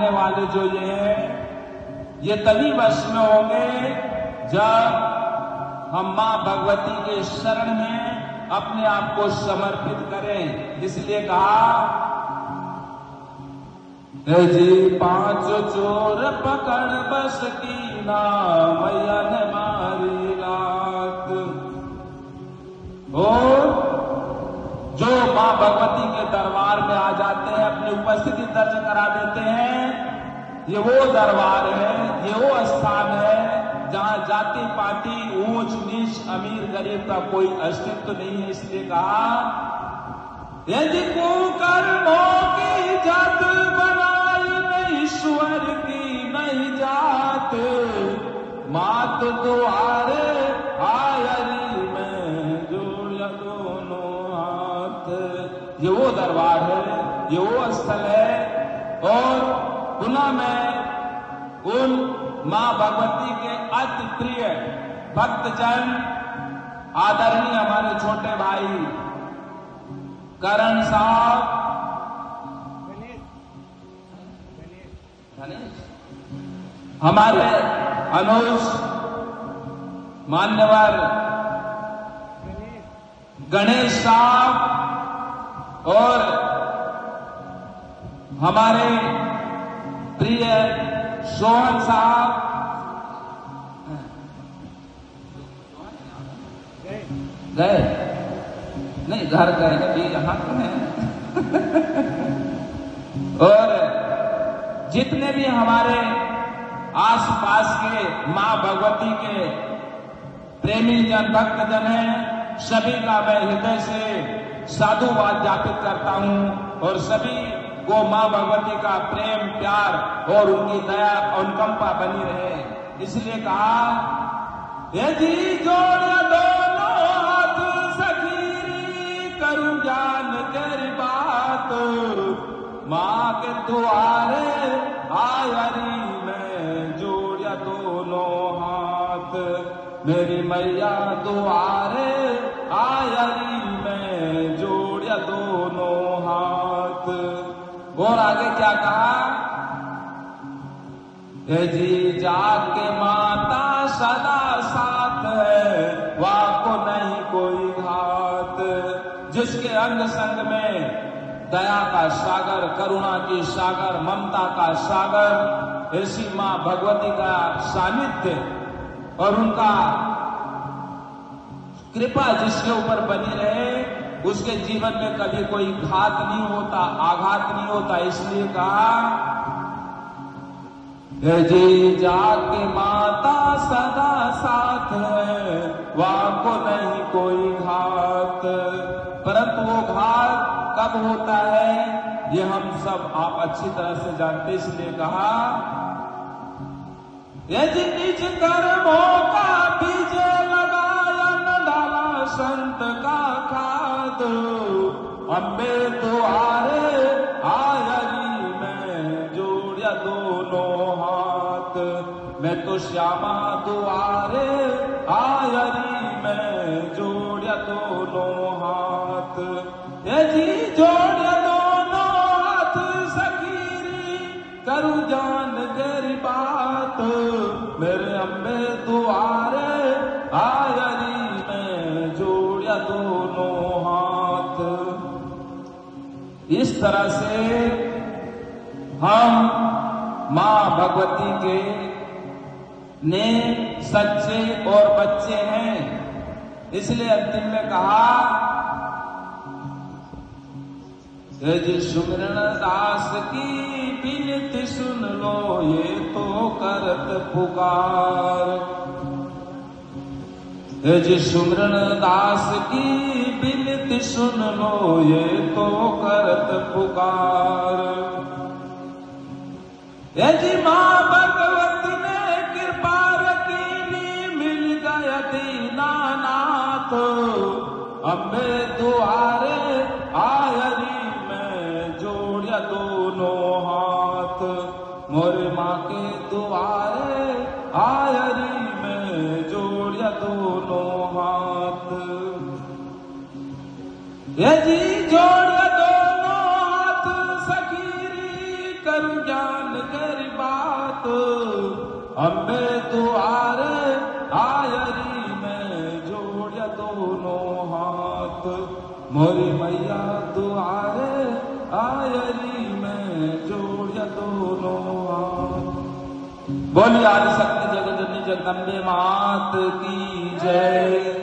मानने वाले जो ये हैं, ये तभी वश में होंगे जब हम मां भगवती के शरण में अपने आप को समर्पित करें। इसलिए कहा, जी 5 चोर पकड़ बस की ना, मैया ने मारी लात। और जो मां भगवती के दरबार में आ जाते हैं, अपनी उपस्थिति दर्ज करा देते हैं, ये वो दरबार है, ये वो स्थान है जहां जाति पाति, ऊंच नीच, अमीर गरीब का कोई अस्तित्व नहीं है। इसलिए कहा, यदि कुकर्मों की जात बनाई नहीं, ईश्वर की नहीं जात, मात द्वारे आयरी में जोड़ दोनों हाथ। ये वो दरबार है, ये वो स्थल है। और पुनः मैं उन मां भगवती के अति प्रिय भक्तजन, आदरणीय हमारे छोटे भाई करण साहब, हमारे अनुज मान्यवर गणेश साहब और हमारे प्रिय सोहन साहब गए नहीं, घर गए अभी, यहां तो है। और जितने भी हमारे आसपास के मां भगवती के प्रेमी जन, भक्त जन हैं, सभी का मैं हृदय से साधुवाद ज्ञापित करता हूं। और सभी को मां भगवती का प्रेम, प्यार और उनकी दया अनुकंपा बनी रहे। इसलिए कहा, ये जी जोड़ दोनों हाथ सखीरी, करूं जान तेरी बात, मां के द्वारे आयरी में जोड़ दोनों हाथ, मेरी मैया द्वारे आयरी में जोड़ दोनों हाथ। और आगे क्या कहा, जी जाके माता सदा साथ है, वाको नहीं कोई घात। जिसके अंग संग में दया का सागर, करुणा की सागर, ममता का सागर, ऐसी मां भगवती का सानिध्य और उनका कृपा जिसके ऊपर बनी रहे, उसके जीवन में कभी कोई घात नहीं होता, आघात नहीं होता। इसलिए कहा, जी जाके माता सदा साथ है, वाको नहीं कोई घात। परंतु वो घात कब होता है, ये हम सब आप अच्छी तरह से जानते। इसलिए कहा, यदि निज कर्मों का बीज लगाया, न डाला संत का खाद, अम्बे द्वारे आयरी में जोड़ दोनों हाथ, मैं तो श्यामा द्वारे आयरी में जोड़ दोनों हाथ। यदि जोड़ दोनों हाथ सखीरी, करूं जान तेरी बात, मेरे अम्बे द्वारे आयरी में जोड़ दोनों हाथ। इस तरह से हम मां भगवती के नेक, सच्चे और बच्चे हैं। इसलिए अंतिम में कहा, जी सुमिरन दास की बिनती सुन लो, ये तो करत पुकार। जी सुमिरन दास की बिनती सुन लो, ये तो करत पुकार। जी मां भगवती ने कृपा रखी, मिल गया दीनानाथ, अम्बे द्वारे आयरी दोनों हाथ, मोरे माँ के द्वारे आयरी में जोड़ दोनों हाथ। ये जी जोड़ दोनों हाथ सखीरी, करूं जान के अम्बे दुआरे आयरी में जोड़िया दोनों हाथ, मोरी मैया दुआरे आयरी में जोड़िया दोनों हाथ। बोलिए आदिशक्ति जगत जननी जगदम्बे मात की जय।